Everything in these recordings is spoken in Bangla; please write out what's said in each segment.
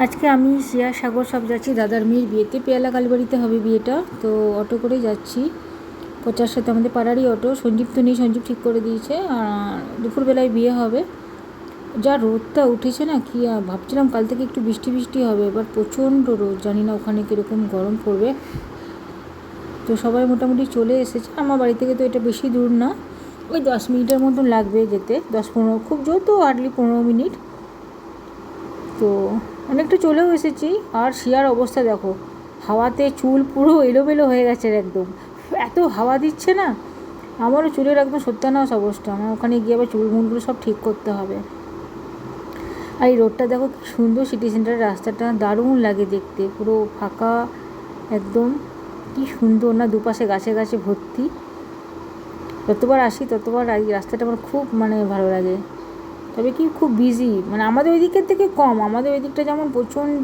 আজকে আমি শ্রেয়া সাগর সব যাচ্ছি দাদার মেয়ের বিয়েতে। পেয়ালা কালীবাড়িতে হবে বিয়েটা, তো অটো করে যাচ্ছি। পচার সাথে আমাদের পাড়ারই অটো। সঞ্জীব তো নেই, সঞ্জীব ঠিক করে দিয়েছে। আর দুপুরবেলায় বিয়ে হবে। যা রোদটা উঠেছে না, কি ভাবছিলাম কাল থেকে একটু বৃষ্টি বৃষ্টি হবে, এবার প্রচণ্ড রোদ। জানি না ওখানে কীরকম গরম পড়বে। তো সবাই মোটামুটি চলে এসেছে। আমার বাড়ি থেকে তো এটা বেশি দূর না, ওই 10 মিনিটের মতন লাগবে যেতে, 10-15, খুব জোর তো হার্ডলি 15 মিনিট। তো অনেকটা চলেও এসেছি। আর শিয়ার অবস্থা দেখো, হাওয়াতে চুল পুরো এলোমেলো হয়ে গেছে একদম, এত হাওয়া দিচ্ছে না। আমারও চুলের একদম সত্যানাশ অবস্থা। আমার ওখানে গিয়ে আবার চুলমুলগুলো সব ঠিক করতে হবে। আর এই রোডটা দেখো কি সুন্দর, সিটি সেন্টারের রাস্তাটা দারুণ লাগে দেখতে, পুরো ফাঁকা একদম, কি সুন্দর না, দুপাশে গাছে গাছে ভর্তি। যতবার আসি ততবার এই রাস্তাটা আমার খুব ভালো লাগে। তবে কি খুব বিজি, আমাদের ওই দিকের থেকে কম। আমাদের ওই দিকটা যেমন প্রচণ্ড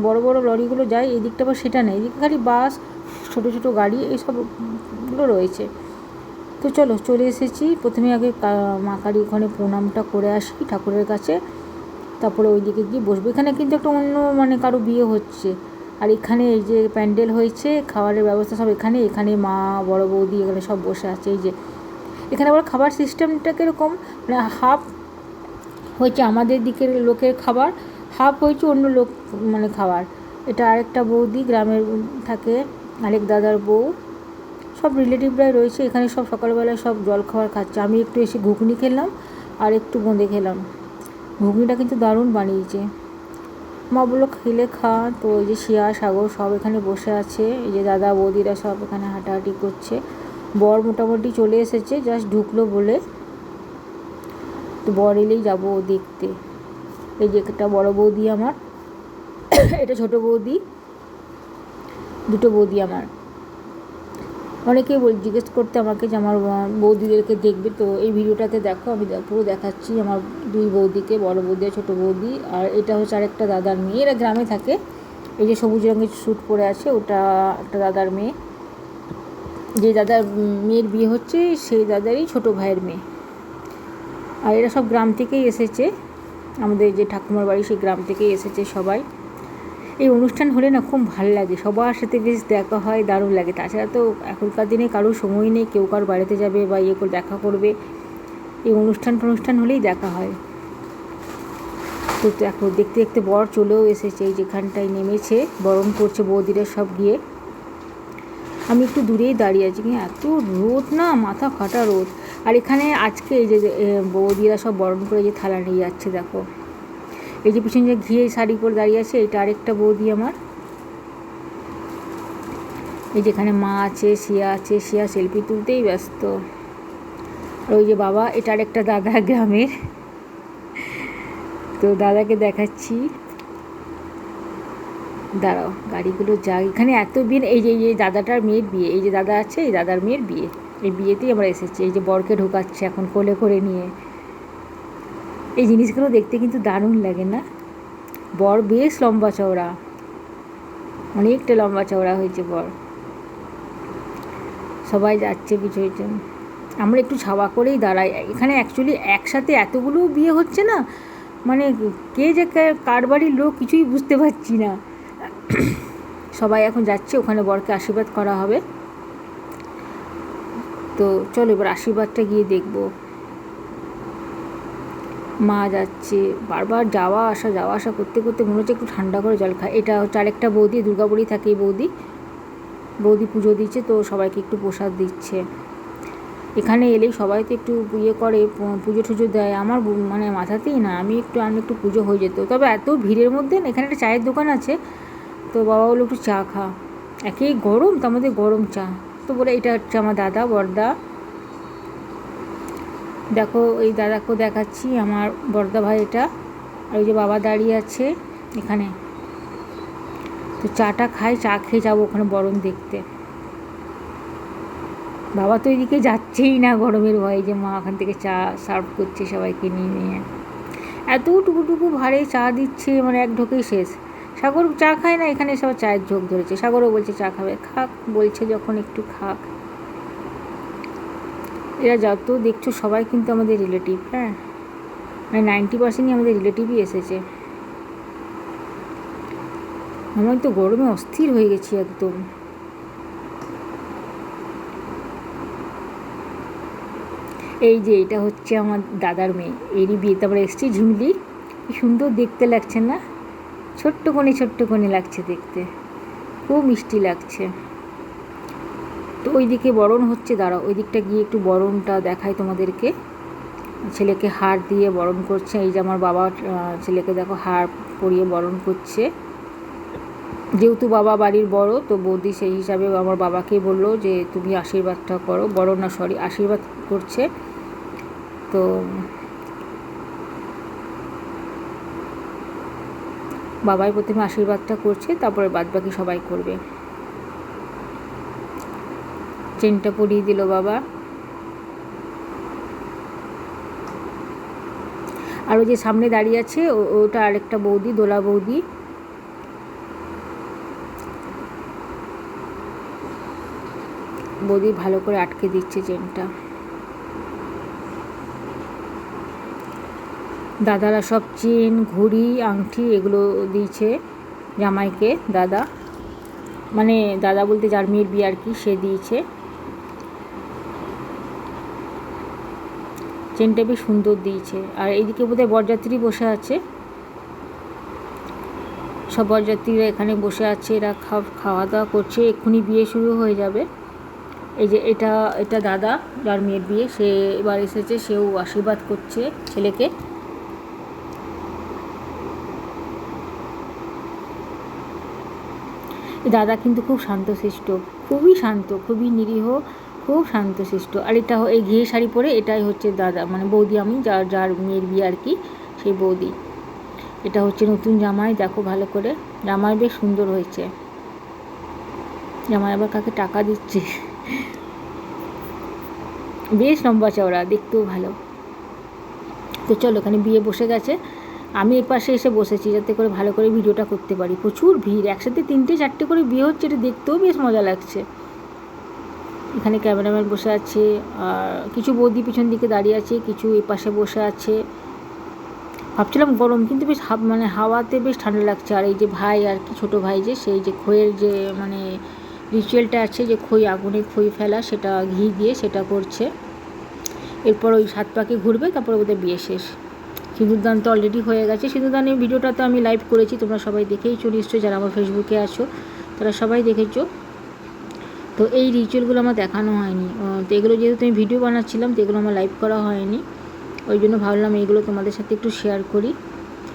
বড় বড় লরিগুলো যায়, এই দিকটা আবার সেটা নেই। এদিকে খালি বাস, ছোটো ছোটো গাড়ি এইসবগুলো রয়েছে। তো চলো চলে এসেছি। প্রথমে আগে মা কালী ওখানে প্রণামটা করে আসি ঠাকুরের কাছে, তারপরে ওই দিকে গিয়ে বসবো। এখানে কিন্তু একটা অন্য কারো বিয়ে হচ্ছে। আর এখানে এই যে প্যান্ডেল হয়েছে, খাবারের ব্যবস্থা সব এখানে। এখানে মা, বড় বৌদি এখানে সব বসে আছে। এই যে এখানে আবার খাবার সিস্টেমটা কীরকম, হাফ হয়েছে আমাদের দিকের লোকের খাবার, হাফ হয়েছে অন্য লোক খাবার। এটা আরেকটা বৌদি গ্রামের থাকে, আরেক দাদার বউ, সব রিলেটিভরাই রয়েছে এখানে। সব সকালবেলায় সব জল খাবার খাচ্ছে। আমি একটু এসে ঘুগনি খেলাম আর একটু বোঁদে খেলাম। ঘুগনিটা কিন্তু দারুণ বানিয়েছে। মা বললো খেলে খা। তো এই যে শিয়া সাগর সব এখানে বসে আছে। এই যে দাদা বৌদিরা সব এখানে হাঁটাহাঁটি করছে। বর মোটামুটি চলে এসেছে, জাস্ট ঢুকলো বলে। তো বর এলেই যাবো দেখতে। এই যে একটা বড় বৌদি আমার, এটা ছোট বৌদি, দুটো বৌদি আমার। অনেকেই জিজ্ঞেস করতে আমাকে যে আমার বৌদিদেরকে দেখবে। তো এই ভিডিওটাতে দেখো, আমি পুরো দেখাচ্ছি আমার দুই বৌদিকে, বড় বৌদি আর ছোটো বৌদি। আর এটা হচ্ছে আরেকটা দাদার মেয়ে, এরা গ্রামে থাকে। এই যে সবুজ রঙের স্যুট পরে আছে, ওটা একটা দাদার মেয়ে। যে দাদার মেয়ের বিয়ে হচ্ছে সেই দাদারই ছোটো ভাইয়ের মেয়ে। আর এরা সব গ্রাম থেকেই এসেছে, আমাদের যে ঠাকুমার বাড়ি সেই গ্রাম থেকেই এসেছে সবাই। এই অনুষ্ঠান হলে না খুব ভালো লাগে, সবার সাথে বেশ দেখা হয়, দারুণ লাগে। তাছাড়া তো এখনকার দিনে কারোর সময় নেই, কেউ কারোর বাড়িতে যাবে বা করে দেখা করবে। এই অনুষ্ঠান হলেই দেখা হয়। তো দেখো দেখতে দেখতে বর চলেও এসেছে, এই যেখানটায় নেমেছে, বরণ করছে বৌদিরা সব গিয়ে। আমি একটু দূরেই দাঁড়িয়ে আছি, কিন্তু এত রোদ না, মাথা ফাটা রোদ। আর এখানে আজকে এই যে বৌদিরা সব বরণ করে যে থালা নিয়ে যাচ্ছে দেখো। এই যে পিছনে যে ঘিয়ে শাড়ি পরে দাঁড়িয়ে আছে, এটা আরেকটা বৌদি আমার। এই যেখানে মা আছে, শিয়া আছে, শিয়া সেলফি তুলতেই ব্যস্ত। আর ওই যে বাবা, এটা আরেকটা দাদা গ্রামের। তো দাদাকে দেখাচ্ছি, দাঁড়াও গাড়িগুলো যাক। এখানে এত বিয়ে, এই যে দাদাটার মেয়ের বিয়ে, এই যে দাদা আছে, এই দাদার মেয়ের বিয়ে, এই বিয়েতেই আমরা এসেছি। এই যে বরকে ঢোকাচ্ছে এখন কোলে করে নিয়ে। এই জিনিসগুলো দেখতে কিন্তু দারুণ লাগে না? বর বেশ লম্বা চওড়া, অনেকটা লম্বা চওড়া হয়েছে বর। সবাই যাচ্ছে পিছু পিছু, আমরা একটু ছাওয়া করেই দাঁড়াই। এখানে অ্যাকচুয়ালি একসাথে এতগুলো বিয়ে হচ্ছে না, কে যে কার বাড়ির লোক কিছুই বুঝতে পারছি না। সবাই এখন যাচ্ছে, ওখানে বরকে আশীর্বাদ করা হবে। তো চলো এবার আশীর্বাদটা গিয়ে দেখবো। মা যাচ্ছে, বারবার যাওয়া আসা করতে করতে মনে হচ্ছে একটু ঠান্ডা করে জল খায়। এটা হচ্ছে আরেকটা বৌদি, দুর্গাপুরি থাকে এই বৌদি পুজো দিচ্ছে, তো সবাইকে একটু প্রসাদ দিচ্ছে। এখানে এলেই সবাই তো একটু করে, পুজো টুজো দেয়। আমার মাথাতেই না, আমি একটু পুজো হয়ে যেত। তবে এত ভিড়ের মধ্যে না, এখানে একটা চায়ের দোকান আছে, তো বাবা বললো একটু চা খা। একেই গরম, তার মধ্যে গরম চা। তো বলে এটা হচ্ছে আমার দাদা, বড়দা। দেখো এই দাদাকেও দেখাচ্ছি, আমার বড়দা ভাই এটা। আর ওই যে বাবা দাঁড়িয়ে আছে এখানে। তো চাটা খাই, চা খেয়ে যাবো ওখানে বরণ দেখতে। বাবা তো এদিকে যাচ্ছেই না গরমের ভয়ে, যে মা ওখান থেকে চা সার্ভ করছে সবাইকে নিয়ে নিয়ে। এত টুকু ভারে চা দিচ্ছে, এক ঢোকেই শেষ। সাগর চা খায় না, এখানে সব চায়ের ঝোঁক ধরেছে। সাগরও বলছে চা খাবে, খাক বলছে যখন একটু খাক। এরা যত দেখছো সবাই কিন্তু আমাদের রিলেটিভ, হ্যাঁ, 90%ই আমাদের রিলেটিভই এসেছে। আমি তো গরমে অস্থির হয়ে গেছি একদম। এই যে এটা হচ্ছে আমার দাদার মেয়ে, এরই বিয়েতে আমরা এসেছি। ঝিমলি, কি সুন্দর দেখতে লাগছে না? ছোট্ট কোণে লাগছে দেখতে, খুব মিষ্টি লাগছে। তো ওইদিকে বরণ হচ্ছে, দাঁড়াও ওই দিকটা গিয়ে একটু বরণটা দেখাই তোমাদেরকে। ছেলেকে হার দিয়ে বরণ করছে। এই যে আমার বাবা ছেলেকে দেখো হার পরিয়ে বরণ করছে। যেহেতু বাবা বাড়ির বড়, তো বৌদি সেই হিসাবে আমার বাবাকে বললো যে তুমি আশীর্বাদটা করো, বড় না সরি আশীর্বাদ করছে। তো বাবাই প্রথমে আশীর্বাদটা করছে, তারপরে বাদবাকি সবাই করবে। চেনটা পরিয়ে দিল বাবা। আর ওই যে সামনে দাঁড়িয়ে আছে ওটা আরেকটা বৌদি, দোলা বৌদি। বৌদি ভালো করে আটকে দিচ্ছে চেনটা। দাদারা সব চেন, ঘড়ি, আংটি এগুলো দিয়েছে জামাইকে। দাদা মানে দাদা বলতে যার মেয়ের বিয়ে আর কি, সে দিয়েছে। চেনটা বেশ সুন্দর দিয়েছে। আর এইদিকে বোধহয় বরযাত্রী বসে আছে, সব বরযাত্রীরা এখানে বসে আছে, এরা খাওয়া দাওয়া করছে, এক্ষুনি বিয়ে শুরু হয়ে যাবে। এই যে এটা দাদা যার মেয়ের বিয়ে, সে এবার এসেছে, সেও আশীর্বাদ করছে ছেলেকে। দাদা কিন্তু খুব শান্তশিষ্ট, খুবই শান্ত, খুবই নিরীহ, খুব শান্তশিষ্ট। আর এটা এই ঘিয়ে শাড়ি পরে এটাই হচ্ছে দাদা মানে বৌদি, আমি যার মেয়ের বিয়ে আর কি, সেই বৌদি। এটা হচ্ছে নতুন জামাই, দেখো ভালো করে, জামাই বেশ সুন্দর হয়েছে। জামাই আবার কাকে টাকা দিচ্ছে, বেশ লম্বা চওড়া, দেখতেও ভালো। তো চলো, ওখানে বিয়ে বসে গেছে, আমি এ পাশে এসে বসেছি যাতে করে ভালো করে ভিডিওটা করতে পারি। প্রচুর ভিড়, একসাথে 3-4 করে বিয়ে হচ্ছে, এটা দেখতেও বেশ মজা লাগছে। এখানে ক্যামেরাম্যান বসে আছে, আর কিছু বৌদি পিছন দিকে দাঁড়িয়ে আছে, কিছু এ পাশে বসে আছে। ভাবছিলাম গরম, কিন্তু বেশ মানে হাওয়াতে বেশ ঠান্ডা লাগছে। আর এই যে ভাই আর কি, ছোটো ভাই যে, সেই যে খইয়ের যে মানে রিচুয়ালটা আছে, যে খই আগুনে খই ফেলা, সেটা ঘি দিয়ে সেটা করছে। এরপর ওই 7 পাকে ঘুরবে, তারপরে ওদের বিয়ে শেষ। সিঁদুরদান তো অলরেডি হয়ে গেছে। সিঁদুরদানের ভিডিওটা তো আমি লাইভ করেছি, তোমরা সবাই দেখেইছো নিশ্চয়ই, যারা আমার ফেসবুকে আছো তারা সবাই দেখেছো। তো এই রিচুয়ালগুলো আমার দেখানো হয়নি, তো এগুলো যেহেতু আমি ভিডিও বানাচ্ছিলাম, তো এগুলো আমার লাইভ করা হয়নি, ওই জন্য ভাবলাম এইগুলো তোমাদের সাথে একটু শেয়ার করি।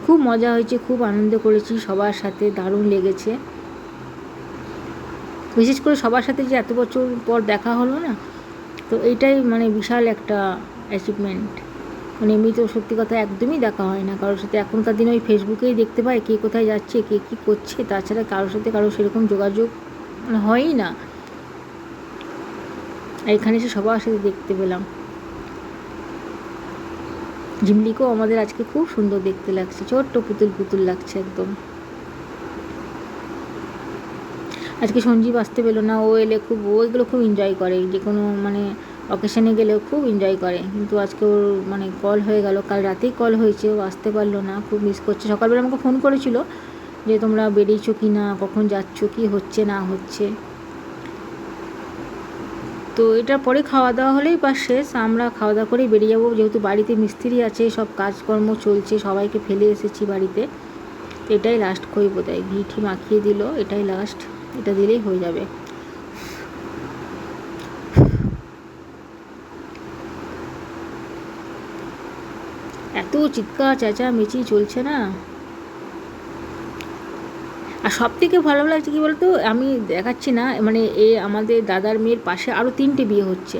খুব মজা হয়েছে, খুব আনন্দ করেছি সবার সাথে, দারুণ লেগেছে। বিশেষ করে সবার সাথে যে এত বছর পর দেখা হলো না, তো এইটাই মানে বিশাল একটা অ্যাচিভমেন্ট। মানে এমনি তো সত্যি কথা একদমই দেখা হয় না কারোর সাথে, এখনকার দিনে ওই ফেসবুকেই দেখতে পায় কে কোথায় যাচ্ছে, কে কী করছে, তাছাড়া কারোর সাথে কারো সেরকম যোগাযোগ মানে হয়ই না। আর এখানে এসে সবার সাথে দেখতে পেলাম। ঝিমলিকেও আমাদের আজকে খুব সুন্দর দেখতে লাগছে, ছোট্ট পুতুল লাগছে একদম। আজকে সঞ্জীব আসতে পেলো না, ও এলে খুব, ও এগুলো খুব এনজয় করে, যে কোনো মানে অকেশনে গেলেও খুব এনজয় করে। কিন্তু আজকে ওর মানে কল হয়ে গেল, কাল রাতেই কল হয়েছে, ও আসতে পারলো না, খুব মিস করছে। সকালবেলা আমাকে ফোন করেছিল যে তোমরা বেরিয়েছো কি না, কখন যাচ্ছ, কি হচ্ছে না হচ্ছে। তো এটার পরে খাওয়া দাওয়া হলেই বা শেষ, আমরা খাওয়া দাওয়া করেই বেরিয়ে যাবো, যেহেতু বাড়িতে মিস্ত্রি আছে, সব কাজকর্ম চলছে, সবাইকে ফেলে এসেছি বাড়িতে। এটাই লাস্ট খই বোধহয়, ঘি মাখিয়ে দিল, এটাই লাস্ট, এটা দিলেই হয়ে যাবে। এত চিৎকার চেঁচামেচি চলছে না। আর সব থেকে ভালো লাগছে কী বলতো, আমি দেখাচ্ছি না, মানে আমাদের দাদার মেয়ের পাশে আরও 3টে বিয়ে হচ্ছে,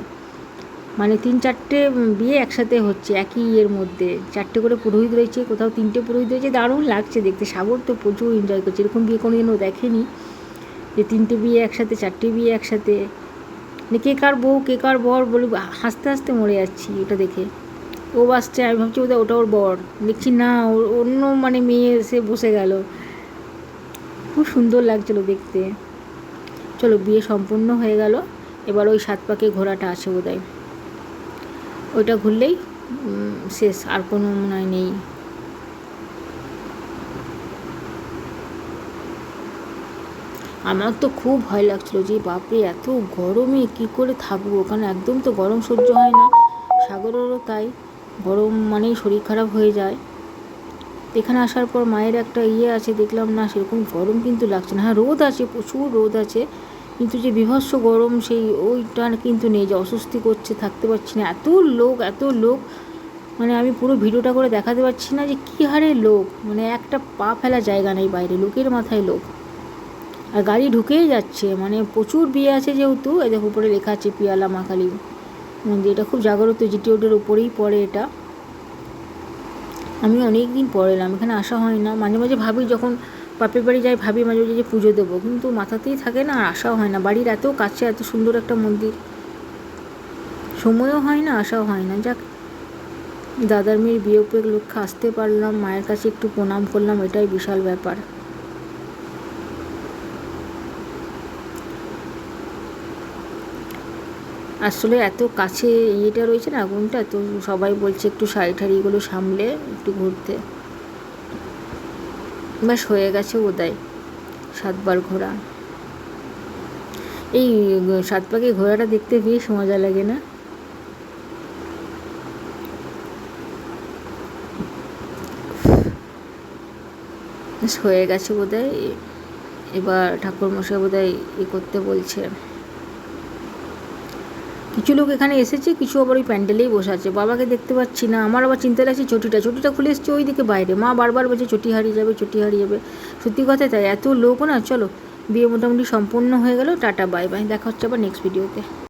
মানে 3-4টে বিয়ে একসাথে হচ্ছে একই ইয়ের মধ্যে। 4টে করে পুরোহিত রয়েছে, কোথাও 3টে পুরোহিত রয়েছে, দারুণ লাগছে দেখতে। সাগর তো প্রচুর এনজয় করছে, এরকম বিয়ে কোনো দিনও দেখেনি যে 3টে বিয়ে একসাথে, 4টে বিয়ে একসাথে। মানে কে কার বউ কে কার বর বলে হাসতে হাসতে মরে যাচ্ছি ওটা দেখে। ও বাসছে, আমি ভাবছি বোধহয় ওটা ওর বর, দেখছি না অন্য মানে মেয়ে এসে বসে গেল। খুব সুন্দর লাগছিলো দেখতে। চলো, বিয়ে সম্পূর্ণ হয়ে গেল, এবার ওই 7 পাকে ঘোরাটা আছে বোধহয়, ওইটা ঘুরলেই শেষ, আর কোনো মনে হয় নেই। আমার তো খুব ভয় লাগছিলো যে বাপরে এত গরমে কি করে থাকবো, কারণ একদম তো গরম সহ্য হয় না, সাগরেরও তাই, গরম মানেই শরীর খারাপ হয়ে যায়। এখানে আসার পর মায়ের একটা আছে, দেখলাম না সেরকম গরম কিন্তু লাগছে না। হ্যাঁ রোদ আছে, প্রচুর রোদ আছে, কিন্তু যে বীভৎস গরম সেই ওইটা কিন্তু নেই, যে অস্বস্তি করছে, থাকতে পারছি না, এত লোক এত লোক, মানে আমি পুরো ভিডিওটা করে দেখাতে পারছি না যে কী হারে লোক, মানে একটা পা ফেলা জায়গা নেই বাইরে, লোকের মাথায় লোক, আর গাড়ি ঢুকেই যাচ্ছে, মানে প্রচুর বিয়ে আছে যেহেতু। এদের উপরে লেখা আছে পিয়ালা মা কালী মন্দির, এটা খুব জাগ্রত, জিটি রোডের উপরেই পড়ে এটা। আমি অনেক দিন পর এলাম, এখানে আসা হয় না, মাঝে মাঝে ভাবি যখন বাপের বাড়ি যাই ভাবি মাঝে মাঝে যে পুজো দেবো, কিন্তু মাথাতেই থাকে না, আর আসাও হয় না, বাড়ির এত কাছে এত সুন্দর একটা মন্দির, সময়ও হয় না, আসাও হয় না। যাক, দাদার মেয়ের বিয়ে উপলক্ষে আসতে পারলাম, মায়ের কাছে একটু প্রণাম করলাম, এটাই বিশাল ব্যাপার। আসলে এত কাছে ইয়েটা রয়েছে না আগুনটা, তো সবাই বলছে একটু শাড়ি ঠাড়িগুলো সামলে একটু ঘুরতে, ব্যাস হয়ে গেছে বোধহয় 7বার ঘোরা। এই 7 পাকে ঘোরাটা দেখতে বেশ মজা লাগে না? ব্যাস হয়ে গেছে বোধহয়, এবার ঠাকুরমশাই বোধহয় করতে বলছে। কিছু লোক এখানে এসেছে, কিছু আবার ওই প্যান্ডেলেই বসে আছে, বাবাকে দেখতে পাচ্ছি না। আমার আবার চিন্তা লাগছে চটিটা খুলে এসছে ওই দিকে বাইরে, মা বারবার বলছে চটি হারিয়ে যাবে। সত্যি কথা তাই, এত লোক না। চলো, বিয়ে মোটামুটি সম্পূর্ণ হয়ে গেল, টাটা বাই বাই, দেখা হচ্ছে আবার নেক্সট ভিডিওতে।